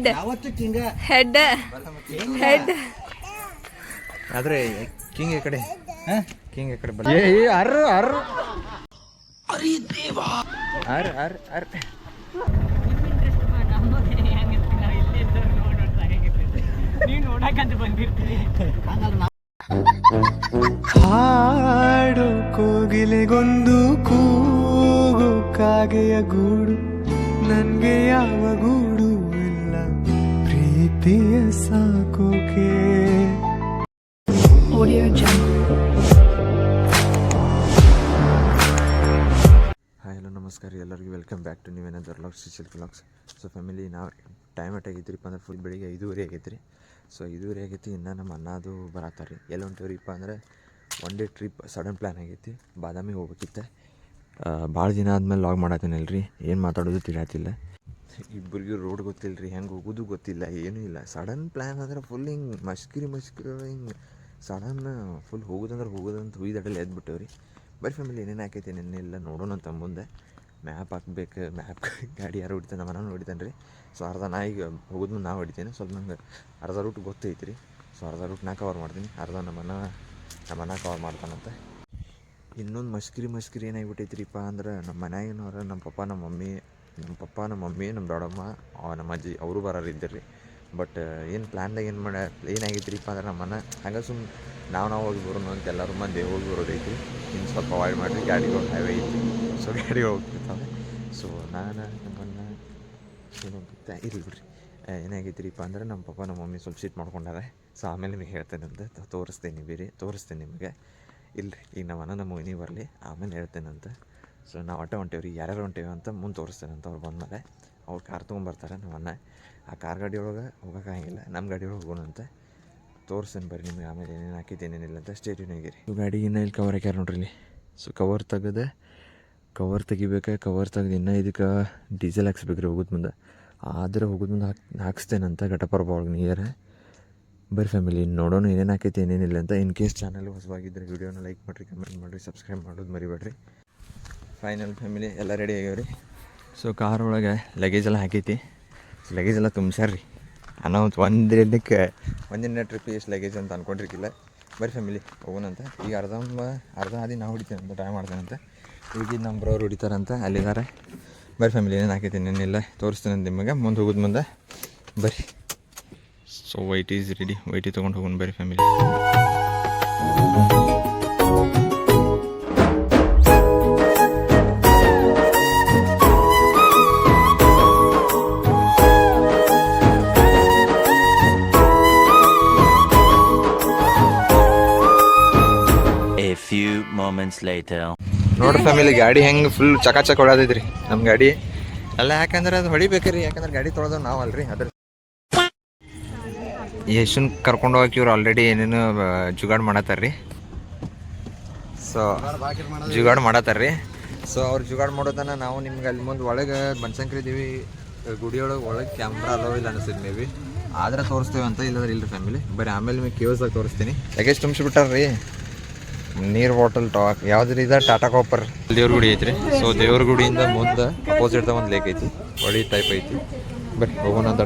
Head head head ಆದ್ರೆ king ಈ ಕಡೆ ಕಿಂಗ್ ಈ ಕಡೆ ಬರ ಅರ್ರ ಅರ್ರ ಅರಿ ದೇವಾ ಅರ್ ಅರ್ ಅರ್ ಹಾಡು ಕೋಗಿಲೆಗೊಂದು ಕೂಗು ಕಾಗೆಯ ಗೂಡು ನನ್ಗೆ ಯಾವ ಗೂಡು ಇಲ್ಲ ಪ್ರೀತಿಯ ಸಾಕೋಕೆ. ಹಾಯ್ ಹಲೋ ನಮಸ್ಕಾರ ಎಲ್ಲರಿಗೂ ವೆಲ್ಕಮ್ ಬ್ಯಾಕ್ ಟು ನೀವೇನಾದ್ರು vlogs Shrishail vlogs. So family ನಾವು ಟೈಮ್ ಎಷ್ಟಾಗೈತ್ರಿಪ್ಪ ಅಂದ್ರೆ ಫುಲ್ ಬೆಳಿಗ್ಗೆ 5:30 ಆಗೈತ್ರಿ. ಸೊ 5:30 ಆಗೈತಿ. ಇನ್ನು ನಮ್ಮ ಅಣ್ಣದು ಬರತ್ತಾರೆ. ಎಲ್ಲಿ ಹೊಂಟೇವ್ರಿಪ್ಪ ಅಂದ್ರೆ one day trip sudden plan ಆಗೈತಿ. ಬಾದಾಮಿಗೆ ಹೋಗ್ಬೇಕಿತ್ತು. ಭಾಳ ದಿನ ಆದ್ಮೇಲೆ ಲಾಗ್ ಮಾಡತ್ತೀನಲ್ಲ ರೀ, ಏನು ಮಾತಾಡೋದು ತಿಳಿಯತ್ತಿಲ್ಲ. ಇಬ್ಬರಿಗೂ ರೋಡ್ ಗೊತ್ತಿಲ್ಲ ರೀ, ಹೆಂಗೆ ಹೋಗೋದು ಗೊತ್ತಿಲ್ಲ, ಏನೂ ಇಲ್ಲ. ಸಡನ್ ಪ್ಲ್ಯಾನ್ ಅಂದ್ರೆ ಫುಲ್ ಹಿಂಗೆ ಮಸ್ಕಿರಿ ಹಿಂಗೆ ಸಡನ್ ಫುಲ್ ಹೋಗೋದಂತ ಹುಯ್ದಡಲ್ಲಿ ಎದ್ಬಿಟ್ಟೇವ್ರಿ. ಬರೀ ಫ್ಯಾಮಿಲಿ ಏನೇನು ಹಾಕೈತಿ ಏನೇನಿಲ್ಲ ನೋಡೋಣ ಅಂತ ಮುಂದೆ. ಮ್ಯಾಪ್ ಹಾಕ್ಬೇಕು. ಮ್ಯಾಪ್ ಗಾಡಿ ಯಾರು ಹೊಡಿತಾನೆ, ನಮ್ಮ ಮನ ಹೊಡಿತಾನೆ ರೀ. ಸೊ ಅರ್ಧ ನಾ ಈಗ ಹೋಗೋದು ಮುಂದೆ ನಾವು ಹೊಡಿತೇನೆ. ಸ್ವಲ್ಪ ನಂಗೆ ಅರ್ಧ ರೂಟ್ ಗೊತ್ತೈತಿ ರೀ. ಸೊ ಅರ್ಧ ರೂಟ್ ನಾ ಕವರ್ ಮಾಡ್ತೀನಿ, ಅರ್ಧ ನಮ್ಮ ಮನ ಕವರ್ ಮಾಡ್ತಾನಂತೆ. ಇನ್ನೊಂದು ಮಸ್ಕಿರಿ ಏನಾಗಿಬಿಟ್ಟೈತ್ರಿಪ್ಪ ಅಂದ್ರೆ ನಮ್ಮ ಮನ್ಯಾಗಿನವ್ರು ನಮ್ಮ ಪಪ್ಪ ನಮ್ಮ ಮಮ್ಮಿ ನಮ್ಮ ದೊಡ್ಡಮ್ಮ ನಮ್ಮ ಅಜ್ಜಿ ಅವರು ಬರೋರಿದ್ದರು ರೀ. ಬಟ್ ಏನು ಪ್ಲ್ಯಾನ್ದಾಗ ಏನಾಗೈತ್ರಿಪ್ಪ ಅಂದ್ರೆ ನಮ್ಮ ಮನೆ ಹಂಗೆ ಸುಮ್ಮನೆ ನಾವು ಹೋಗಿ ಬರೋಣ ಅಂತ ಎಲ್ಲರೂ ಮಂದಿ ಹೋಗಿ ಬರೋದೈತಿ. ಇನ್ನು ಸ್ವಲ್ಪ ಅವಾಯ್ಡ್ ಮಾಡಿರಿ, ಗಾಡಿಗಳು ಹೈವೇ ಐತಿ. ಸೊ ಗಾಡಿಗಳು ಹೋಗ್ತಿರ್ತಾವೆ. ಸೊ ನಾನು ನಮ್ಮನ್ನ ಏನಾಗಿತ್ತ ಇರಲಿ ಬಿಡ್ರಿ. ಏನಾಗೈತ್ರಿಪ್ಪ ಅಂದ್ರೆ ನಮ್ಮ ಪಪ್ಪ ನಮ್ಮ ಮಮ್ಮಿ ಸ್ವಲ್ಪ ಸೀಟ್ ಮಾಡ್ಕೊಂಡಾರೆ. ಸೊ ಆಮೇಲೆ ನಿಮಗೆ ಹೇಳ್ತೇನೆ ಅಂತ ತೋರಿಸ್ತೇನೆ ನಿಮಗೆ. ಇಲ್ಲರಿ ಈಗ ನಮ್ಮ ಮೊಯ್ನಿ ಬರಲಿ, ಆಮೇಲೆ ಹೇಳ್ತೇನಂತ. ಸೊ ನಾವು ಹೊಂಟೇವ್ರಿ, ಯಾರ್ಯಾರು ಹೊಂಟೇವಿ ಅಂತ ಮುಂದೆ ತೋರಿಸ್ತೇನಂತ. ಅವ್ರು ಬಂದಮೇಲೆ ಅವ್ರು ಕಾರ್ ತೊಗೊಂಬರ್ತಾರೆ ನಮ್ಮನ್ನ. ಆ ಕಾರ್ ಗಾಡಿ ಒಳಗೆ ಹೋಗೋಕ್ಕಾಗಿಲ್ಲ, ನಮ್ಮ ಗಾಡಿ ಒಳಗೆ ಹೋಗೋಣಂತ. ತೋರಿಸ್ತೇನೆ ಬರ್ರಿ ನಿಮಗೆ ಆಮೇಲೆ ಏನೇನು ಹಾಕಿದ್ದು ಏನೇನಿಲ್ಲ ಅಂತ. ಸ್ಟೇಟ್ಯೂನಾಗಿರಿ. ಗಾಡಿ ಇನ್ನೂ ಇಲ್ಲಿ ಕವರ್ ಹಾಕ್ಯಾರ ನೋಡ್ರಿ ಇಲ್ಲಿ. ಸೊ ಕವರ್ ತೆಗಿಬೇಕು. ಕವರ್ ತೆಗೆದು ಇನ್ನೂ ಇದಕ್ಕೆ ಡೀಸೆಲ್ ಹಾಕ್ಸ್ಬೇಕ್ರಿ ಹೋಗೋದು ಮುಂದೆ. ಆದರೆ ಹೋಗೋದು ಮುಂದೆ ಹಾಕ್ಸ್ತೇನಂತ ಘಟಪರ್ಬ ಒಳಗೆ ನೀರು. ಬರೀ ಫ್ಯಾಮಿಲಿ ನೋಡೋಣ ಏನೇನು ಹಾಕೈತಿ ಏನೇನಿಲ್ಲ ಅಂತ. ಇನ್ ಕೇಸ್ ಚಾನಲ್ ಹೊಸವಾಗಿದ್ದರೆ ವಿಡಿಯೋನ ಲೈಕ್ ಮಾಡಿರಿ, ಕಮೆಂಟ್ ಮಾಡಿರಿ, ಸಬ್ಸ್ಕ್ರೈಬ್ ಮಾಡೋದು ಮರಿಬೇಡ್ರಿ. ಫೈನಲ್ ಫ್ಯಾಮಿಲಿ ಎಲ್ಲ ರೆಡಿ ಆಗ್ಯಾವ್ರಿ. ಸೊ ಕಾರ್ ಒಳಗೆ ಲಗೇಜ್ ಎಲ್ಲ ಹಾಕೈತಿ. ಲಗೇಜ್ ಎಲ್ಲ ತುಂಬ್ಸ್ಯಾರ್ರಿ. ಅನೌನ್ಸ್ ಒಂದಿನ ಟ್ರಿಪ್ ಎಷ್ಟು ಲಗೇಜ್ ಅಂತ ಅಂದ್ಕೊಂಡಿರ್ಕಿಲ್ಲ. ಬರೀ ಫ್ಯಾಮಿಲಿ ಹೋಗೋಣಂತ. ಈಗ ಅರ್ಧ ಹಾದಿ ನಾವು ಹೊಡಿತೇನಂತ, ಟ್ರೈ ಮಾಡ್ತೇನಂತ. ಈಗ ನಮ್ಮ ಬ್ರೋರು ಹೊಡಿತಾರಂತ, ಅಲ್ಲಿದ್ದಾರೆ. ಬರೀ ಫ್ಯಾಮಿಲಿ ಏನೇನು ಹಾಕೈತಿ ಏನೇನಿಲ್ಲ ತೋರಿಸ್ತೇನೆ ನಿಮಗೆ ಮುಂದೆ ಹೋಗೋದು ಮುಂದೆ. ಬರ್ರಿ. So white is ready. ವೈಟಿ ತೊಗೊಂಡು ಹೋಗೋಣ ಬರೀ ಫ್ಯಾಮಿಲಿ. ನೋಡ್ರಿ ಫ್ಯಾಮಿಲಿ ಗಾಡಿ ಹೆಂಗೆ ಫುಲ್ ಚಕಾಚಕ್ ಹೊಡೋದೈತ್ರಿ ನಮ್ಮ ಗಾಡಿ ಎಲ್ಲ. ಯಾಕಂದ್ರೆ ಅದು ಹೊಡಿಬೇಕ್ರಿ, ಯಾಕಂದ್ರೆ ಗಾಡಿ ತೊಳೆದವ್ ನಾವು ಅಲ್ರಿ. ಅದ್ರ ಯಶನ್ ಕರ್ಕೊಂಡು ಹೋಗಕ್ಕೆ ಇವ್ರು ಆಲ್ರೆಡಿ ಏನೇನು ಜುಗಾಡ್ ಮಾಡತ್ತಾರ್ರಿ. ಸೊ ಜುಗಾಡ್ ಮಾಡತ್ತಾರ್ರಿ. ಸೊ ಅವ್ರು ಜುಗಾಡ್ ಮಾಡೋದನ್ನ ನಾವು ನಿಮ್ಗೆ ಅಲ್ಲಿ ಮುಂದೆ ಒಳಗೆ ಬನಶಂಕರಿ ದೇವಿ ಗುಡಿಯೊಳಗೆ ಕ್ಯಾಮ್ರಾ ಅಲೋ ಇಲ್ಲ ಅನಿಸ್ತದೆ ಮೇ ಬಿ. ಆದ್ರೆ ತೋರಿಸ್ತೇವೆ ಅಂತ, ಇಲ್ಲದ್ರೆ ಇಲ್ಲರಿ ಫ್ಯಾಮಿಲಿ. ಬರೀ ಆಮೇಲೆ ನಿಮಗೆ ಕೇವ್ಸ್ದಾಗ ತೋರಿಸ್ತೀನಿ. ಲಗೇಜ್ ತುಂಬಿಸ್ಬಿಟ್ಟಾರ್ರಿ. ನೀರು ಬಾಟಲ್ ಯಾವ್ದು ಇದೆ ಟಾಟಾ ಕಾಪರ್. ದೇವ್ರ ಗುಡಿ ಐತ್ರಿ. ಸೊ ದೇವ್ರ ಗುಡಿಯಿಂದ ಮುಂದೆ ಅಪೋಸಿಟ್ದಾಗ ಒಂದು ಲೇಕ್ ಐತಿ, ಹೊಳಿ ಟೈಪ್ ಐತಿ. ಬರೀ ಹೋಗೋಣ ಅಂತ.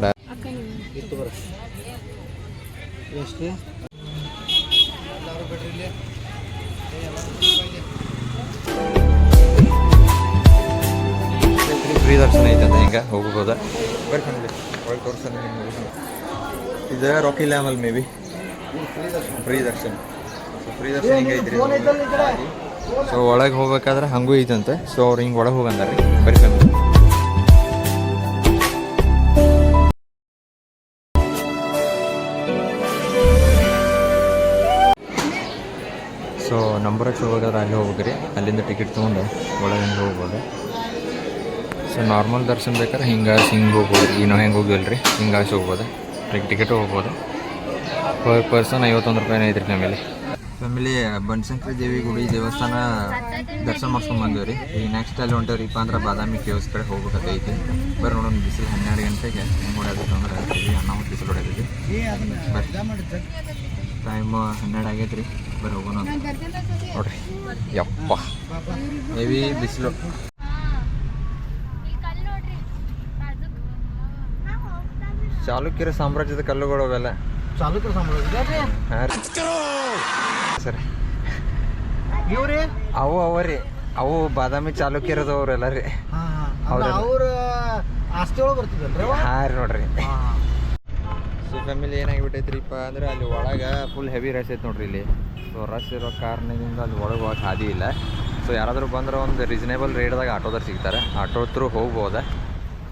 ಫ್ರೀ ದರ್ಶನ ಐತಂತ, ಹಿಂಗೆ ಹೋಗ್ಬೋದ. ಬರೀ ಫ್ಯಾಮಿಲಿ ಒಳಗೆ ತೋರಿಸ್ತಾನೆ ನಿಮ್ಗೆ. ಇದು ರೊಕ್ಕ ಇಲ್ಲ ಆಮೇಲೆ ಮೇ ಬಿ ಫ್ರೀ ದರ್ಶನ. ಫ್ರೀ ದರ್ಶನ ಹಿಂಗೆ ಐತ್ರಿ. ಸೊ ಒಳಗೆ ಹೋಗ್ಬೇಕಾದ್ರೆ ಹಂಗೂ ಐತಂತೆ. ಸೊ ಅವ್ರು ಹಿಂಗೆ ಒಳಗೆ ಹೋಗಂದಾರ್ರಿ. ಬರೀ ಫ್ಯಾಮಿಲಿ. ಸೊ ನಂಬರಕ್ಕೆ ಹೋಗೋದಾದ್ರೆ ಅಲ್ಲಿ ಹೋಗ್ಬೇಕ್ರಿ. ಅಲ್ಲಿಂದ ಟಿಕೆಟ್ ತೊಗೊಂಡು ಒಳಗೆ ಹಿಂಗೆ ಹೋಗ್ಬೋದು. ಸೊ ನಾರ್ಮಲ್ ದರ್ಶನ ಬೇಕಾದ್ರೆ ಹಿಂಗೆ ಹೋಗ್ಬೋದು. ಈಗ ನಾವು ಹೆಂಗೆ ಹೋಗಿವಲ್ರಿ, ಹಿಂಗಾಗಿ ಹೋಗ್ಬೋದು. ಟಿಕೆಟು ಹೋಗ್ಬೋದು. ಪರ್ ಪರ್ಸನ್ 51 ರೂಪಾಯಿನೇ ಐತ್ರಿ ಫ್ಯಾಮಿಲಿ. ಬನಶಂಕರಿ ದೇವಿ ಗುಡಿ ದೇವಸ್ಥಾನ ದರ್ಶನ ಮಾಡ್ಸ್ಕೊಂಡು ಬಂದೇವ್ರಿ. ಈಗ ನೆಕ್ಸ್ಟ್ ಅಲ್ಲಿ ಹೊಂಟೇವ್ರಿಪ್ಪ ಅಂದ್ರೆ ಬಾದಾಮಿ ಕೇವ್ಸ್ ಕಡೆ ಹೋಗ್ಬೇಕೈತಿ. ಬರೀ ನೋಡೋಣ. ಬಿಸಿಲು 12 ಗಂಟೆಗೆ ಹೆಂಗೆ ಹೊಡ್ಯಾದೈತೆ ಅಂದ್ರೆ ಅನ್ನ ಬಿಸಿಲು ಹೊಡ್ಯಾದೈತಿ. ಬರ್ರಿ ಟೈಮ್ 12 ಆಗೈತ್ರಿ. ಬರೀ ಹೋಗೋಣ ನೋಡ್ರಿ. ಯಪ್ಪ ಹೆವಿ ಬಿಸಿಲು. ಚಾಲುಕ್ಯರ ಸಾಮ್ರಾಜ್ಯದ ಕಲ್ಲುಗಳು ಅವೆಲ್ಲ. ಚಾಲುಕ್ಯರ ಸಾಮ್ರಾಜ್ಯ ಹಾಂ ರೀ ಸರಿ. ಇವ್ರಿ ಅವರಿ ಅವು ಬಾದಾಮಿ ಚಾಲುಕ್ಯರದವ್ರೆಲ್ಲ ರೀ. ಅವ್ರ ಆಸ್ತಿ ಒಳಗೆ ಬರ್ತಿದ್ದಲ್ರಿ. ಹಾಂ ರೀ ನೋಡ್ರಿ. ಸೊ ಫ್ಯಾಮಿಲಿ ಏನಾಗಿಬಿಟ್ಟೈತ್ರಿಪ್ಪ ಅಂದ್ರೆ ಅಲ್ಲಿ ಒಳಗೆ ಫುಲ್ ಹೆವಿ ರಶ್ ಐತೆ ನೋಡ್ರಿ ಇಲ್ಲಿ. ಸೊ ರಶ್ ಇರೋ ಕಾರಣದಿಂದ ಅಲ್ಲಿ ಒಳಗೆ ಹೋಗಕ್ಕೆ ಹಾದಿ ಇಲ್ಲ. ಸೊ ಯಾರಾದರೂ ಬಂದ್ರೆ ಒಂದು ರೀಸನೇಬಲ್ ರೇಟ್ದಾಗ ಆಟೋದಾರು ಸಿಗ್ತಾರೆ, ಆಟೋ ಥ್ರೂ ಹೋಗ್ಬೋದ.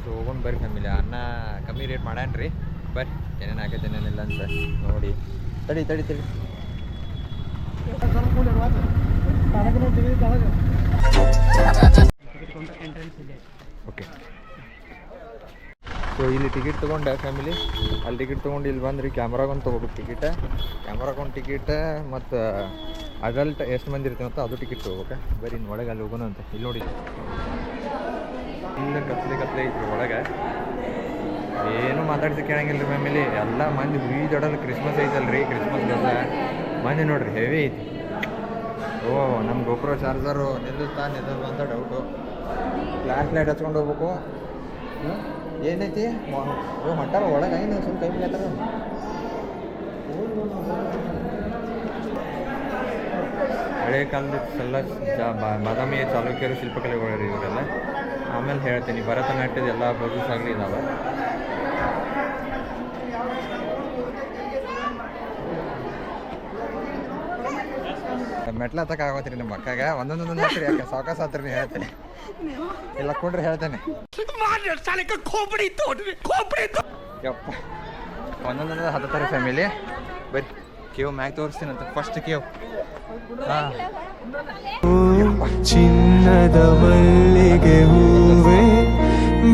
ಸೊ ಹೋಗೋಣ ಬರ್ರಿ ಫ್ಯಾಮಿಲಿ. ಅನ್ನ ಕಮ್ಮಿ ರೇಟ್ ಮಾಡ್ಯಾನ್ರಿ, ಬರ್ರಿ ಏನೇನು ಆಗೈತೆ ಏನೇನಿಲ್ಲ ಅಂತ ನೋಡಿ. ತಡಿ ತಡಿ ತಡಿ ಓಕೆ. ಸೊ ಇಲ್ಲಿ ಟಿಕೆಟ್ ತೊಗೊಂಡೆ ಫ್ಯಾಮಿಲಿ. ಅಲ್ಲಿ ಟಿಕೆಟ್ ತೊಗೊಂಡು ಇಲ್ಲಿ ಬಂದ್ರಿ ಕ್ಯಾಮ್ರಾಗೊಂದು ತೊಗೋಬೇಕು ಟಿಕೆಟ್. ಕ್ಯಾಮ್ರಾಗೊಂದು ಟಿಕೆಟ್ ಮತ್ತು ಅಡಲ್ಟ್ ಎಷ್ಟು ಮಂದಿ ಇರ್ತೀವಂತ ಅದು ಟಿಕೆಟ್ ತೊಗೋಬೇಕು. ಬರೀ ಇನ್ನು ಒಳಗೆ ಅಲ್ಲಿ ಹೋಗೋಣ ಅಂತ. ಇಲ್ಲಿ ನೋಡಿ ಇಲ್ಲ ಕತ್ಲೆ ಐತ್ರಿ ಒಳಗೆ. ಏನೂ ಮಾತಾಡ್ಸಿ ಕೇಳಂಗಿಲ್ಲ ರೀ ಫ್ಯಾಮಿಲಿ. ಎಲ್ಲ ಮಂದಿ ಹುಯ್ದೊಡಲ್ಲ. ಕ್ರಿಸ್ಮಸ್ ಐತಲ್ರಿ, ಕ್ರಿಸ್ಮಸ್ ಗಸ ಮಂದಿ ನೋಡ್ರಿ ಹೆವಿ ಐತಿ. ಓ ನಮ್ಮ ಗೋಪ್ರೋ ಚಾರ್ಜರು ನಿಲ್ಲುತ್ತಾ ನಿಲ್ಲಲ್ಲ ಅಂತ ಡೌಟು. ಫ್ಲ್ಯಾಶ್ ಲೈಟ್ ಹಚ್ಕೊಂಡು ಹೋಗ್ಬೇಕು. ಏನೈತಿ ಓ ಹೊಂಟಾರ ಒಳಗೆ ಏನು ಸ್ವಲ್ಪ ಕೈ ಮೇಲೆ ಹಳೆ ಕಾಲದ ಎಲ್ಲ ಬಾದಾಮಿಯ ಚಾಲುಕ್ಯರು ಶಿಲ್ಪಕಲೆಗಳು ಇವರೆಲ್ಲ. ಆಮೇಲೆ ಹೇಳ್ತೀನಿ ಭರತನಾಟ್ಯದ ಎಲ್ಲ ಪ್ರೊಸೆಸ್ ಆಗಲಿ ಇದಾವೆ. ಮೆಟ್ಲ ಹತ್ತಕ್ಕೆ ಆಗೋತ್ರಿ ನಿಮ್ಮ ಅಕ್ಕಾಗ. ಒಂದೊಂದೊಂದು ಹತ್ತಿರಿ ಯಾಕೆ ಸಾವಕಾಶ ಹತ್ತಿರ ನೀವು ಹೇಳ್ತೇನೆ. ಇಲ್ಲ ಕೊಂಡ್ರೆ ಹೇಳ್ತೇನೆ ಯಪ್ಪ. ಒಂದೊಂದೊಂದು ಹತ್ತಾರೆ ಫ್ಯಾಮಿಲಿ. ಬರೀ ಕೇವ್ ಮ್ಯಾಗ್ ತೋರಿಸ್ತೀನಂತ. ಫಸ್ಟ್ ಕೇವ್ ಚಿನ್ನದ ಮಲ್ಲಿಗೆ ಹೂವೆ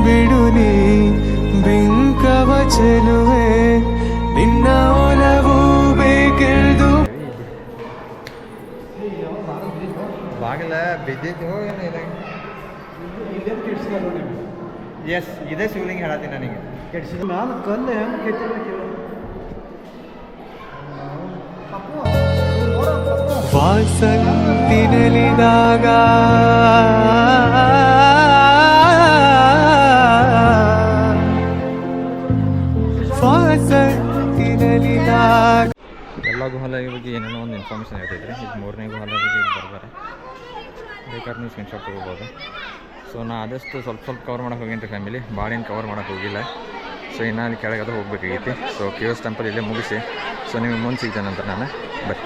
ಬಿಡು ನೀ ಬಿಂಕವ ಚೆಲುವೆ ನಿನ್ನ ಒಲವು ಬೇಕೆಳ್ದು. ಬಾಗಿಲ ಬಿದ್ದಿದ್ದು ಏನಿಲ್ಲ. ಎಸ್ ಇದೇ ಶಿವಲಿಂಗ ಹೇಳತ್ತೀನಿ ನನಗೆ. ಕೆಡ್ಸಿದ ನಾನು ಕಲ್ಲು ಹೆಂಗೆ ಕೆತ್ತಿರ್ಬೇಕು. ವಾಸಂತಿನಲಿದಾಗ ಎಲ್ಲ ಗುಹಲ ಬಗ್ಗೆ ಏನೇನೋ ಒಂದು ಇನ್ಫಾರ್ಮೇಷನ್ ಹೇಳ್ತಿದ್ರಿ. ಇದು 3ನೇ ಗುಹಲ ಬಗ್ಗೆ ಇಲ್ಲಿ ಬರ್ತಾರೆ. ಬೇಕಾದ್ರೆ ನೀವು ಸ್ಕ್ರೀನ್ಶಾಟ್ ತೊಗೋಬೋದು. ಸೊ ನಾ ಆದಷ್ಟು ಸ್ವಲ್ಪ ಕವರ್ ಮಾಡೋಕೆ ಹೋಗೀನಿ ರೀ ಫ್ಯಾಮಿಲಿ. ಭಾಳ ಏನು ಕವರ್ ಮಾಡೋಕೆ ಹೋಗಿಲ್ಲ. ಸೊ ಇನ್ನು ಅಲ್ಲಿ ಕೆಳಗದ ಹೋಗ್ಬೇಕಾಗೈತಿ. ಸೊ ಕೇವ್ಸ್ ಟೆಂಪಲ್ ಇಲ್ಲೇ ಮುಗಿಸಿ ಸೊ ನಿಮಗೆ ಮುಂದೆ ಸಿಗ್ತೇನೆ ಅಂತ ನಾನು. But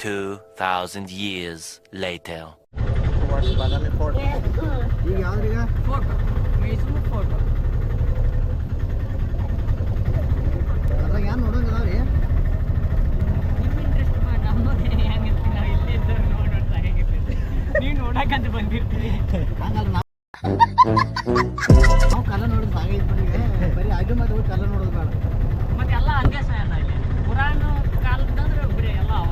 2000 years later. Badami fort ಈಗ ಯಾವ್ದ್ರೀಗ ಫೋಟೋ ಮೈಸೂರು ಫೋಟೋ ಅದ್ರಾಗ ಏನು ನೋಡೋಂಗೆ ಅದಾವ ರೀ. ನೀವು ನೋಡಕ್ಕಂತ ಬಂದಿರ್ತೀರಿ. ಹಂಗಲ್ಲ ನಾವು ಕಲ್ಲ ನೋಡೋದು ಸಾಗೈತೆ ಬಿಡಿ. ಬರೀ ಆಗಿ ಮತ್ತೆ ಕಲ್ಲ ನೋಡೋದು ಬೇಡ. ಮತ್ತೆ ಎಲ್ಲ ಹಂಗೆ ಸಾಯಲ್ಲ ಇಲ್ಲಿ. ಪುರಾಣ ಕಾಲದಂದ್ರೆ ಬರೀ ಎಲ್ಲ ಅವ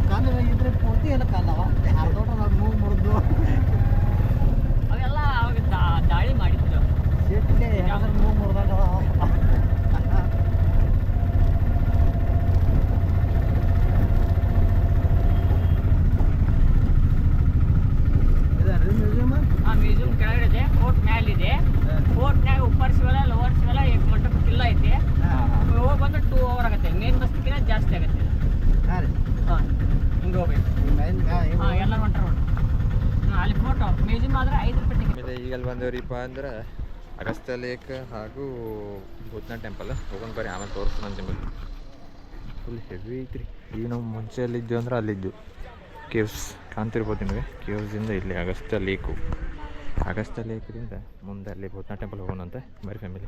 ಕಲ್ಲು ಇದ್ರೆ ಪೂರ್ತಿ ಎಲ್ಲ ಕಲ್ಲ ಅವ. ಅರ್ಧೋಟ ನಾವು ಮೂವ್ ಮುರಿದು ಅವೆಲ್ಲ ಅವಾಗ ದಾಳಿ ಮಾಡಿದ್ರು. ಸಿಟ್ಟಿಗೆ ಯಾವ್ದಾರು ಮೂವ್ ಮುರಿದಾಗ ಆ ಮ್ಯೂಸಿಯಂ ಕೆಳಗಡೆ ಫೋರ್ಟ್ ಮ್ಯಾಲಿದೆ. ಫೋರ್ಟ್ನಾಗ ಉಪ್ಪರ್ಸಿವೆಲ್ಲ ಲವರ್ಸಿವೆಲ್ಲ ಮಂಟಪ ಕಿಲ್ಲ ಐತಿ. ಹೋಗಿ ಬಂದ್ರೆ 2 hour ಆಗುತ್ತೆ. ಮೇನ್ ಬಸ್ತಿಗಿನ ಜಾಸ್ತಿ ಆಗುತ್ತೆ. ಹಾಂ ರೀ ಹಾಂ ಹಿಂಗೆ ಹೋಗ್ಬೇಕು. ಹಾಂ ಎಲ್ಲ ಹೊಂಟ್ರ ಅಲ್ಲಿ ಫೋಟೋ ಮ್ಯೂಸಿಯಂ ಆದರೆ 5 ರೂಪಾಯಿ ಟಿಕೆಟ್. ಆಮೇಲೆ ಈಗ ಅಲ್ಲಿ ಬಂದೇವ್ರಿಪ್ಪ ಅಂದ್ರೆ ಅಗಸ್ತ್ಯ ಲೇಕ್ ಹಾಗೂ ಭೂತನಾಥ್ ಟೆಂಪಲ್ ಹೋಗೋಣ ಬರ್ರಿ. ಆಮೇಲೆ ತೋರಿಸ್ತಾನೆ ನಿಮಗೆ. ಫುಲ್ ಹೆವಿ ಐತ್ರಿ. ಈಗ ನಾವು ಮುಂಚೆ ಎಲ್ಲಿದ್ದೀವಿ ಅಂದ್ರೆ ಅಲ್ಲಿದ್ದು ಕೇವ್ಸ್ ಕಾಣ್ತಿರ್ಬೋದು ನಿಮಗೆ. ಕೇವ್ಸಿಂದ ಇಲ್ಲಿ ಅಗಸ್ತ್ಯ ಲೇಕ್ರಿಂದ ಮುಂದೆ ಅಲ್ಲಿ ಭೂತನಾಥ್ ಟೆಂಪಲ್ ಹೋಗೋಣ ಅಂತ ಬರೀ ಫ್ಯಾಮಿಲಿ.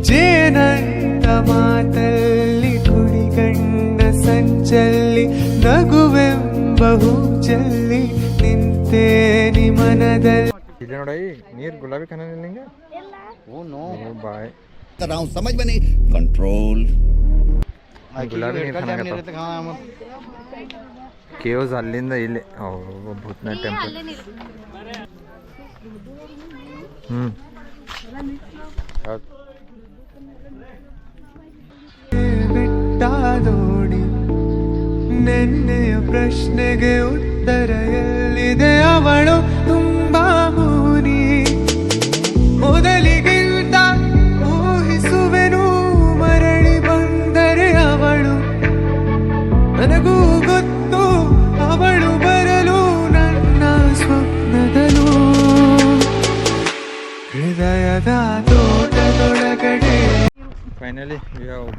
ಜೇನಂತ ಮಾತಲ್ಲಿ ಕುಡಿಗಣ್ಣ ಸಂಚಲ್ಲಿ ನಗುವೆಂಬ ಹೂಚಲ್ಲಿ ನಿಂತೇ ನಿಮನದಲ್ಲಿ. ಇಲ್ಲಿ ನೋಡಿ ನೀರು ಗುಲಾಬಿ ಕಣ್ಣಿಲ್ಲ ನಿಂಗೆ. ಓ ನೋ ಬಾಯ್ ನಾವು ಸಮझ में नहीं कंट्रोल. ಗುಲಾಬಿ ನೀರು ಕಾಣಕತ್ತಾವ. ಕೇವ್ಸ್ ಅಲ್ಲಿಂದ ಇಲ್ಲಿ ಭೂತನಾಥ್ ಟೆಂಪಲ್. ಹೌದು ಮುಟ್ಟಾದೋಡಿ ನೆನ್ನೆಯ ಪ್ರಶ್ನೆಗೆ ಉತ್ತರ ಎಲ್ಲಿದೆ ಅವಳು ತುಂಬಾ ಮೂನಿ ಮೊದಲಿಗಿಂತ ಊಹಿಸುವೆನು ಮರಳಿ ಬಂದರೆ ಅವಳು ನನಗೂ ಗೊತ್ತು ಅವಳು ಬರಲು ನನ್ನ ಸ್ವಪ್ನದಲು ಹೃದಯದ ತೋಟದೊಳಗಡೆ ಫೈನಲಿ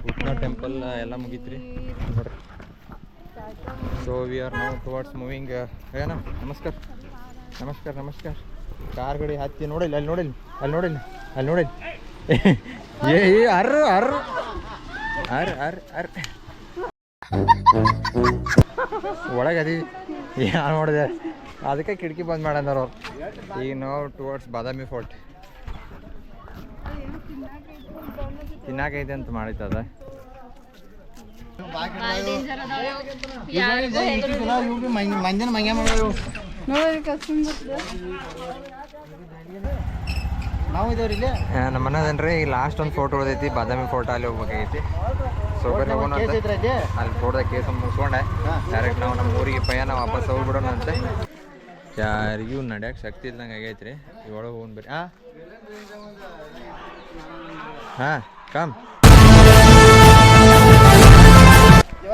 ಭೂತನಾಥ ಟೆಂಪಲ್ ಎಲ್ಲ ಮುಗೀತ್ರಿ ನೋಡ್ರಿ. So we are now towards moving. ಏನ ನಮಸ್ಕಾರ ನಮಸ್ಕಾರ ನಮಸ್ಕಾರ. ಕಾರ್ ಗಾಡಿ ಹತ್ತಿ ನೋಡಿಲ್ಲ, ಅಲ್ಲಿ ನೋಡಿಲ್ಲ, ಅಲ್ಲಿ ನೋಡಿಲ್ಲ, ಅಲ್ಲಿ ನೋಡಿಲ್ಲ. ಏ ಅರ್ರ ಅರ್ರ ಅರ್ ಅರ್ ಅರ್ ಒಳಗೆ ಅದಿ ಯಾರು ನೋಡಿದೆ, ಅದಕ್ಕೆ ಕಿಟಕಿ ಬಂದ್ ಮಾಡಂದಾರ ಅವ್ರು. ಈಗ ನಾವು ಟುವರ್ಡ್ಸ್ ಬಾದಾಮಿ ಫೋರ್ಟ್ ತಿನ್ನಾಕೈತೆ ಅಂತ ಮಾಡಿತ್ತದ. ಮಂದಿನ ಮಂಗ್ಯ ಮಾಡೋದು ನಾವು ಇದೇವ್ರಿ ಇಲ್ಲಿ. ನಮ್ಮ ಮನದನ್ರಿ ಈಗ ಲಾಸ್ಟ್ ಒಂದು ಫೋಟೋ ಉಳ್ದೈತಿ, ಬಾದಾಮಿ ಫೋಟೋ ಅಲ್ಲಿ ಹೋಗ್ಬೇಕಾಗೈತಿ. ಸೊ ಬರೀ ಹೋಗೋಣ ಅಂತ ಅಲ್ಲಿ ಫೋಟೋದಾಗ ಕೇಸ್ ಮುಗಿಸ್ಕೊಂಡೆ ಡೈರೆಕ್ಟ್ ನಾವು ನಮ್ಮ ಊರಿಗೆ ಪಯಣ ವಾಪಸ್ ಹೋಗ್ಬಿಡೋಣ ಅಂತ. ಯಾರಿಗೂ ನಡ್ಯಾಕ ಶಕ್ತಿ ಇಲ್ದಂಗೆ ಆಗೈತ್ರಿ. ಇವಾಗ ಹೋಗೋಣ ಬರ್ರಿ. ಹಾಂ ಕಮ್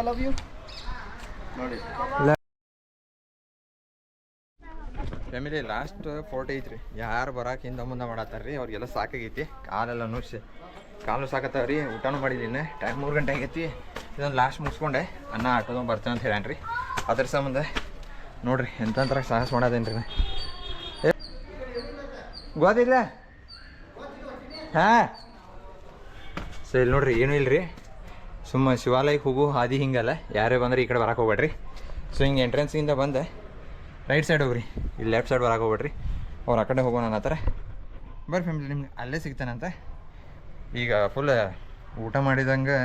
ಲವ್ ಯು ನೋಡಿ ಫ್ಯಾಮಿಲಿ. ಲಾಸ್ಟ್ ಫೋಟೋ ಐತ್ರಿ. ಯಾರು ಬರಾಕ ಹಿಂದೆ ಮುಂದೆ ಮಾಡತ್ತಾರ್ರಿ, ಅವ್ರಿಗೆಲ್ಲ ಸಾಕಾಗೈತಿ. ಕಾಲೆಲ್ಲ ನುಡ್ಸಿ ಕಾಲು ಸಾಕತ್ತಾವ್ರಿ. ಊಟನೂ ಮಾಡಿದ್ದೀನಿ. ಟೈಮ್ 3 ಗಂಟೆ ಆಗೈತಿ. ಇದೊಂದು ಲಾಸ್ಟ್ ಮುಗಿಸ್ಕೊಂಡೆ ಅನ್ನ ಆಟೋದ ಬರ್ತೇನೆ ಅಂತ ಹೇಳ್ಯಾನ್ರಿ. ಅದ್ರ ಸಂಬಂಧ ನೋಡ್ರಿ ಎಂತಂತರ ಸಾಹಸ ಮಾಡೋದೇನ್ರಿ ನಾ. ಗೊತ್ತಿಲ್ಲ ಹಾಂ. ಸೊ ಇಲ್ಲಿ ನೋಡ್ರಿ ಏನೂ ಇಲ್ರಿ, ಸುಮ್ಮ ಶಿವಾಲಯಕ್ಕೆ ಹೋಗು ಹಾದಿ ಹಿಂಗಲ್ಲ. ಯಾರೇ ಬಂದ್ರೆ ಈ ಕಡೆ ಬರಕ್ಕೆ ಹೋಗ್ಬೇಡ್ರಿ. ಸೊ ಹಿಂಗೆ ಎಂಟ್ರೆನ್ಸಿಂದ ಬಂದೆ ರೈಟ್ ಸೈಡ್ ಹೋಗ್ರಿ, ಇಲ್ಲಿ ಲೆಫ್ಟ್ ಸೈಡ್ ಬರಕ್ಕೆ ಹೋಗ್ಬೇಡ್ರಿ. ಅವ್ರು ಆ ಕಡೆ ಹೋಗೋಣ ಅನ್ನತ್ತಾರೆ. ಬರ್ರಿ ಫ್ಯಾಮಿಲಿ, ನಿಮ್ಗೆ ಅಲ್ಲೇ ಸಿಗ್ತಾನಂತ. ಈಗ ಫುಲ್ ಊಟ ಮಾಡಿದಂಗೆ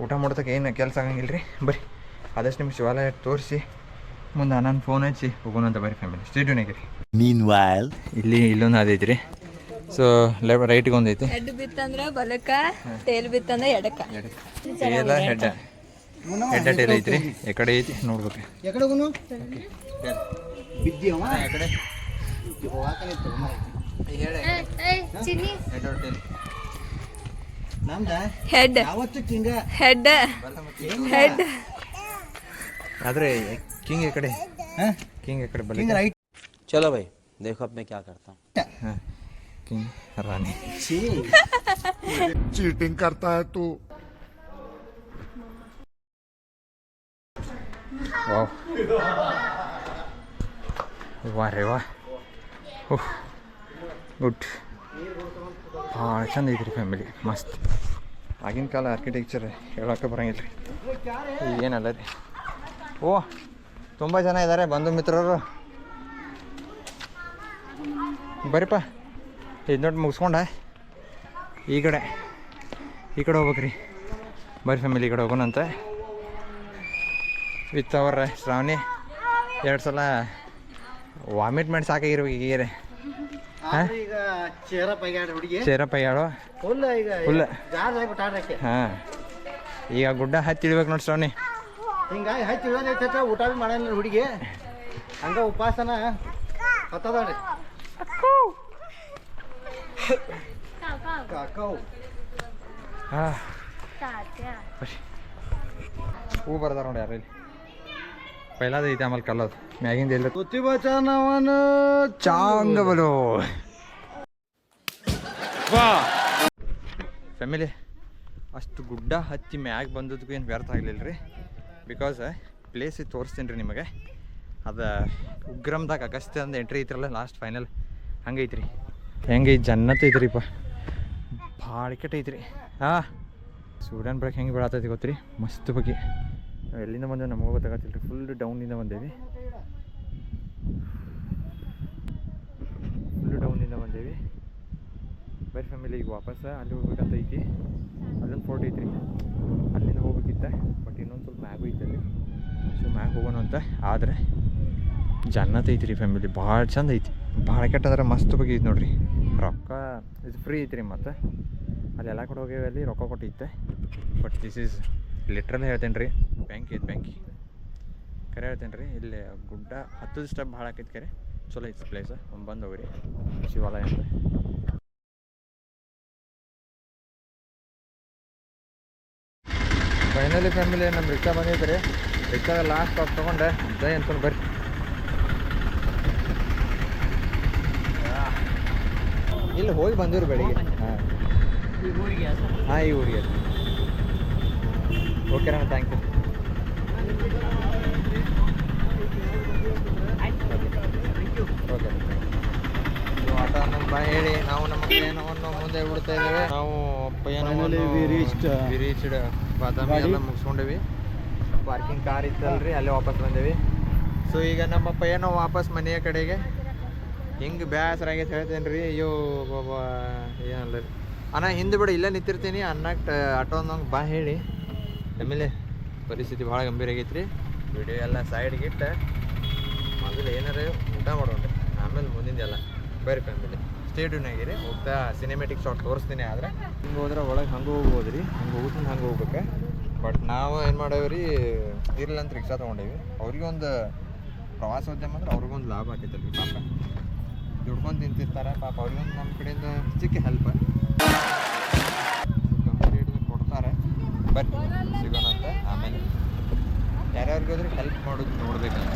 ಊಟ ಮಾಡೋದಕ್ಕೆ ಏನು ಕೆಲಸ ಆಗಂಗಿಲ್ಲ ರೀ. ಬರ್ರಿ ಆದಷ್ಟು ನಿಮ್ಗೆ ಶಿವಾಲಯ ತೋರಿಸಿ ಮುಂದೆ ನಾನು ಫೋನ್ ಹಚ್ಚಿ ಹೋಗೋಣ ಅಂತ. ಬರ್ರಿ ಫ್ಯಾಮಿಲಿ ಸ್ಟೇಡಿಯೋನಾಗೆ ರೀ. Meanwhile, ಇಲ್ಲಿ ಇಲ್ಲೊಂದು ಅದೈತಿ ರೀ. ಸೊ ರೈಟ್ಗೆ ಒಂದು ಐತಿ. ಹೆಡ್ ಬಿತ್ತಂದ್ರ ಬಲಕ್ಕ, ಟೇಲ್ ಬಿತ್ತಂದ್ರ ಎಡಕ್ಕ. ಟೇಲ ಹೆಡ್ ಹೆಡ್ ಟೇಲ್ ಐತ್ರಿ. ಎಕಡೆ ಐತಿ ನೋಡ್ಬೇಕು. ಎಕಡೆ ಹೋಗುನು ಬಿದ್ದೀವ ಎಕಡೆ ನಮ್ದ ಹೆಡ್ ಯಾವತ್ತು ಕಿಂಗ ಹೆಡ್ ಹೆಡ್. ಆದ್ರೆ ಕಿಂಗ್ ಎಕಡೆ, ಕಿಂಗ್ ಎಕಡೆ ಬಲ. King right. चलो भाई देखो अब मैं क्या करता हूँ. ಹಾಂ ಕಿಂಗ್ ರಾಣಿ. चीटिंग करता है तू. ವಾವ್ ವಾ ರೇ ವಾ. ಓಹ್ ಗುಡ್. ಭಾಳ ಚಂದ ಐತ್ರಿ ಫ್ಯಾಮಿಲಿ, ಮಸ್ತ್. ಆಗಿನ ಕಾಲ ಆರ್ಕಿಟೆಕ್ಚರ್ ಹೇಳೋಕೆ ಬರೋಂಗಿಲ್ಲ ರೀ. ಏನಲ್ಲ ರೀ. ಓ ತುಂಬ ಜನ ಇದ್ದಾರೆ ಬಂಧು ಮಿತ್ರರು. ಬರ್ರಿಪ್ಪ, ಇದು ನೋಡಿ ಮುಗಿಸ್ಕೊಂಡ ಈ ಕಡೆ ಹೋಗ್ಬೇಕ್ರಿ. ಬರ್ರಿ ಫ್ಯಾಮಿಲಿ ಈ ಕಡೆ ಹೋಗೋಣಂತ. ವಿತ್ ಅವರ್ ಶ್ರಾವಣಿ 2 ಸಲ ವಾಮಿಟ್ ಮಾಡಿ ಸಾಕಾಗಿರ್ಬೇಕು ಈಗ. ಈಗ ಚೇರಪ್ಪ ಹುಡುಗಿ ಸೇರಪ್ಪ ಹೇಳೋ ಫುಲ್ ಈಗ ಫುಲ್ ಜಾರ್ ಆಗ್ಬಿಟ್ಟಾಡ್ರಕ್ಕೆ. ಹಾಂ ಈಗ ಗುಡ್ಡ ಹತ್ತಿ ಇಳ್ಬೇಕು ನೋಡಿ ಶ್ರಾವಣಿ. ಹಿಂಗಾಗಿ ಹಚ್ಚಿ ಇಳಿದೈತೆ. ಊಟ ಭೀ ಮಾಡಲ್ಲ ಹುಡುಗಿ, ಹಂಗ ಉಪವಾಸನ ಹತ್ತದಾಡ್ರಿ. ಕಾಕವ್ ಹಾಂ ಹೂ ಬರ್ದಾರ ನೋಡಿ ಯಾರು ಇಲ್ಲಿ. ಪೈಲಾದ ಐತೆ ಆಮೇಲೆ ಕಲ್ಲದು ಮ್ಯಾಗಿಂದ ಎಲ್ಲ ತುತಿ ಬಚಾನವನ ಚಾಂಗಬಲು. ಫ್ಯಾಮಿಲಿ ಅಷ್ಟು ಗುಡ್ಡ ಹತ್ತಿ ಮ್ಯಾಗ ಬಂದದಕ್ಕೂ ಏನು ವ್ಯರ್ಥ ಆಗಲಿಲ್ಲ ರೀ. ಬಿಕಾಸ್ ಪ್ಲೇಸ್ ತೋರಿಸ್ತೀನಿ ರೀ ನಿಮಗೆ. ಅದು ಉಗ್ರಮ್ದಾಗ ಅಗಸ್ತ್ಯ ಅಂದ ಎಂಟ್ರಿ ಐತ್ರಲ್ಲ ಲಾಸ್ಟ್ ಫೈನಲ್, ಹಂಗೈತ್ರಿ. ಹೆಂಗೈತಿ ಜನ್ನತ್ ಐತ್ರಿಪ್ಪ, ಭಾಳ ಕೆಟ್ಟ ಐತ್ರಿ. ಹಾಂ ಸೂರ್ಯನ ಬ್ರೇಕ್ ಹೆಂಗೆ ಬೀಳತ್ತೈತಿ ಗೊತ್ತ್ರಿ, ಮಸ್ತ್ ಬಗ್ಗೆ. ನಾವು ಎಲ್ಲಿಂದ ಬಂದೇವೆ ನಮಗೆ ಗೊತ್ತಾಗತ್ತಿಲ್ಲ ರೀ. ಫುಲ್ ಡೌನಿಂದ ಬಂದೇವಿ, ಬರೀ ಫ್ಯಾಮಿಲಿ. ಈಗ ವಾಪಸ್ ಅಲ್ಲಿ ಹೋಗ್ಬೇಕಂತ ಐತಿ. ಅಲ್ಲೊಂದು ಫೋರ್ಟ್ ಐತ್ರಿ, ಅಲ್ಲಿಂದ ಹೋಗ್ಬೇಕಿತ್ತ. ಬಟ್ ಇನ್ನೊಂದು ಸ್ವಲ್ಪ ಮ್ಯಾಗು ಐತಲ್ಲಿ. ಸೊ ಮ್ಯಾಗ ಹೋಗೋಣ ಅಂತ. ಆದರೆ ಜನ್ನತ್ ಐತಿ ರೀ ಫ್ಯಾಮಿಲಿ, ಭಾಳ ಚಂದ ಐತಿ. ಭಾಳ ಕೆಟ್ಟದ್ರೆ ಮಸ್ತ್ ಬಗ್ಗೆ ಐತಿ ನೋಡ್ರಿ. ರೊಕ್ಕ ಇದು ಫ್ರೀ ಐತಿ ರೀ. ಮತ್ತು ಅಲ್ಲಿ ಎಲ್ಲ ಕಡೆ ಹೋಗ್ಯಾವ, ಅಲ್ಲಿ ರೊಕ್ಕ ಕೊಟ್ಟೈತೆ. ಬಟ್ ದಿಸ್ ಈಸ್ ಲಿಟ್ರಲ್ ಹೇಳ್ತೇನೆ ರೀ, ಬೆಂಕಿ ಐತೆ ಬೆಂಕಿ. ಕರೆ ಹೇಳ್ತೇನೆ ರೀ, ಇಲ್ಲಿ ಗುಡ್ಡ ಹತ್ತದ ಸ್ಟೆಪ್ ಭಾಳ ಆಕೈತೆ ಕರೆ. ಚಲೋ ಐತೆ ಪ್ಲೇಸ್, ಬಂದು ಹೋಗ್ರಿ ಶಿವಾಲಯ ಅಂತ. ಫೈನಲಿ ಫ್ಯಾಮಿಲಿ ನಮ್ಮ ರಿಕ್ಷಾ ಬಂದೈತೆ ರೀ. ರಿಕ್ಷಾಗ ಲಾಸ್ಟ್ ಸ್ಟಾಪ್ ತೊಗೊಂಡೆ ಜೈ ಅನ್ಕೊಂಡು ಬರ್ರಿ. ಇಲ್ಲಿ ಹೋಗಿ ಬಂದಿವ್ರಿ ಬೆಳಿಗ್ಗೆ. ಹಾಂ ಈ ಊರಿಗೆ ಹಾಂ, ಈ ಊರಿಗೆ. ಓಕೆ ಅಣ್ಣ, ಥ್ಯಾಂಕ್ ಯು. ಓಕೆ ಆಟ ನಮ್ಮ ಬಾ ಹೇಳಿ ನಾವು ನಮ್ಮ ಪಯಣವನ್ನು ಮುಂದೆ ಬಿಡ್ತಾ ಇದ್ದೇವೆ. ನಾವು ಪಯಣವನ್ನು ರೀಚ್ಡ್ ಬಾದಾಮಿ ಎಲ್ಲ ಮುಗಿಸ್ಕೊಂಡೇವಿ. ಪಾರ್ಕಿಂಗ್ ಕಾರ್ ಇತ್ತಲ್ರಿ, ಅಲ್ಲೇ ವಾಪಸ್ ಬಂದೇವಿ. ಸೊ ಈಗ ನಮ್ಮ ಪಯಣ ವಾಪಸ್ ಮನೆಯ ಕಡೆಗೆ. ಹಿಂಗೆ ಬೇಸರಾಗೈತೆ ಹೇಳ್ತೇನೆ ರೀ. ಅಯ್ಯೋ ಬಾಬಾ ಏನಲ್ಲ ರೀ ಅಣ್ಣ, ಹಿಂದೆ ಬಿಡು ಇಲ್ಲೇ ನಿಂತಿರ್ತೀನಿ ಅನ್ನಕ್ಕೆ ಆಟೋ ಅಂದಂಗೆ ಬಾ ಹೇಳಿ. ಆಮೇಲೆ ಪರಿಸ್ಥಿತಿ ಭಾಳ ಗಂಭೀರ ಆಗೈತೆ ರೀ. ವಿಡಿಯೋ ಎಲ್ಲ ಸೈಡ್ಗೆ ಇಟ್ಟು ಮೊದಲು ಏನಾರ ಊಟ ಮಾಡೋಣ್ರಿ, ಆಮೇಲೆ ಮುಂದಿಂದೆಲ್ಲ ಬೇರೆ ಫ್ಯಾಮಿಲಿ ಸ್ಟೇಡಿಯಮ್ನಾಗಿರಿ. ಹೋಗ್ತಾ ಸಿನಿಮೆಟಿಕ್ ಶಾಟ್ ತೋರಿಸ್ತೀನಿ. ಆದರೆ ಹಿಂಗೆ ಹೋದ್ರೆ ಒಳಗೆ ಹಂಗೆ ಹೋಗ್ಬೋದು ರೀ, ಹಂಗೆ ಹೋಗ್ತೀನಿ ಹಂಗೆ ಹೋಗ್ಬೇಕು. ಬಟ್ ನಾವು ಏನು ಮಾಡೇವಿ ರೀ, ಇರಲ್ಲ ಅಂತ ರಿಕ್ಷಾ ತೊಗೊಂಡೇವಿ. ಅವ್ರಿಗೊಂದು ಪ್ರವಾಸೋದ್ಯಮ ಅಂದ್ರೆ ಅವ್ರಿಗೊಂದು ಲಾಭ ಆಗ್ತೈತಲ್ರಿ. ಪಾಪ ದುಡ್ಕೊಂಡು ತಿಂತಿರ್ತಾರೆ ಪಾಪ, ಅವ್ರಿಗೊಂದು ನಮ್ಮ ಕಡೆಯಿಂದ ಚಿಕ್ಕ ಹೆಲ್ಪ್ ಕಮ್ಮಿ ರೇಟ್ ಕೊಡ್ತಾರೆ. ಬಟ್ ಸಿಗೋಣ ಅಂತ. ಆಮೇಲೆ ಯಾರ್ಯಾರಿಗಾದ್ರೆ ಹೆಲ್ಪ್ ಮಾಡೋದು ನೋಡ್ಬೇಕಂತ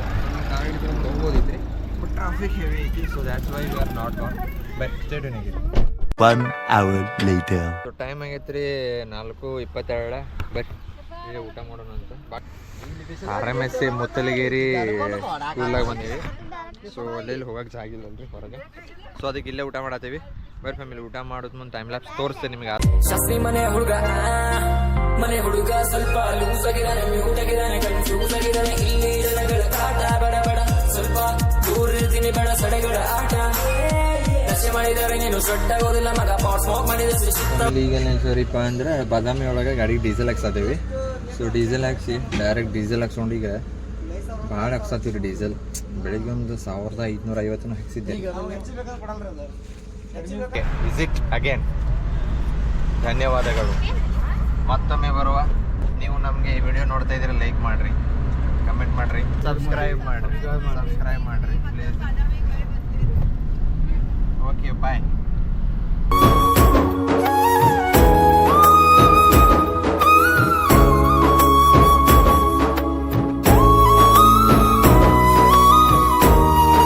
ಕಾರ್ ಹಿಡ್ಕೊಂಡು ಹೋಗ್ಬೋದಿದ್ರಿ. ಬಟ್ ಟ್ರಾಫಿಕ್ ಹೆವಿ ಐತಿ, so that's why we are not gone. But ಸ್ಟೇಡಿಯಮ್ನಾಗಿರಿ. 1 hour later. ಸೊ ಟೈಮ್ ಆಗೈತೆ ರೀ 4:22. ಬರ್ರಿ ಈಗ ಊಟ ಮಾಡೋಣ ಅಂತ. ಬಟ್ RMSC ಮುತ್ತಲಗೇರಿ ಸ್ಕೂಲಾಗ ಬಂದೀವಿ. ಸೊ ಅಲ್ಲೆಲ್ಲಿ ಹೋಗಕ್ಕೆ ಜಾಗಿಲ್ಲಲ್ರಿ ಹೊರಗೆ. ಸೊ ಅದಕ್ಕೆ ಇಲ್ಲೇ ಊಟ ಮಾಡತ್ತೀವಿ. ಬರ್ರಿ ಫ್ಯಾಮಿಲಿ, ಊಟ ಮಾಡೋದು ಮುಂದೆ ಟೈಮ್ ಲ್ಯಾಪ್ಸ್ ತೋರಿಸ್ತೇನೆ ನಿಮಗೆ. ಶಾಸ್ತ್ರಿ ಮನೆ ಹುಡುಗ ಸ್ವಲ್ಪ ಲೂಸ್ ಆಗಿದ್ದಾನೆ, ಮ್ಯೂಟ್ ಆಗಿದ್ದಾನೆ, ಕನ್ಫ್ಯೂಸ್ ಆಗಿದ್ದಾನೆ. ಇಲ್ಲಿ ಜನಗಳ ಕಾಟ ಬೇಡ ಬೇಡ, ಸ್ವಲ್ಪ ದೂರ ಇರ್ತೀನಿ ಬೇಡ ಸಡೆಗಳ ಆಟ. ನಶೆ ಮಾಡಿದರೆ ನೀನು ಸೊಟ್ಟಾಗೋದಿಲ್ಲ ಮಗ, ಪಾಟ್ ಸ್ಮೋಕ್ ಮಾಡಿದ ಈಗ ಸರಿಪ್ಪ ಅಂದ್ರೆ ಬಾದಾಮಿ ಒಳಗೆ ಗಾಡಿಗೆ ಡೀಸೆಲ್ ಹಾಕ್ಸತ್ತೀವಿ. ಸೊ ಡೀಸೆಲ್ ಹಾಕ್ಸಿ ಡೈರೆಕ್ಟ್ ಡೀಸೆಲ್ ಹಾಕ್ಸ್ಕೊಂಡು ಈಗ ಭಾಳ ಹಾಕ್ಸತ್ತೀವಿ ರೀ ಡೀಸೆಲ್. ಬೆಳಿಗ್ಗೆ ಒಂದು 1550 ಹಾಕ್ಸಿದ್ದೆ. Visit again. ಧನ್ಯವಾದಗಳು. ಮತ್ತೊಮ್ಮೆ ಬರುವ. ನೀವು ನಮಗೆ ಈ ವಿಡಿಯೋ ನೋಡ್ತಾ ಇದ್ದೀರ, ಲೈಕ್ ಮಾಡಿರಿ, ಕಮೆಂಟ್ ಮಾಡಿರಿ, ಸಬ್ಸ್ಕ್ರೈಬ್ ಮಾಡಿರಿ ಪ್ಲೀಸ್. Okay bye.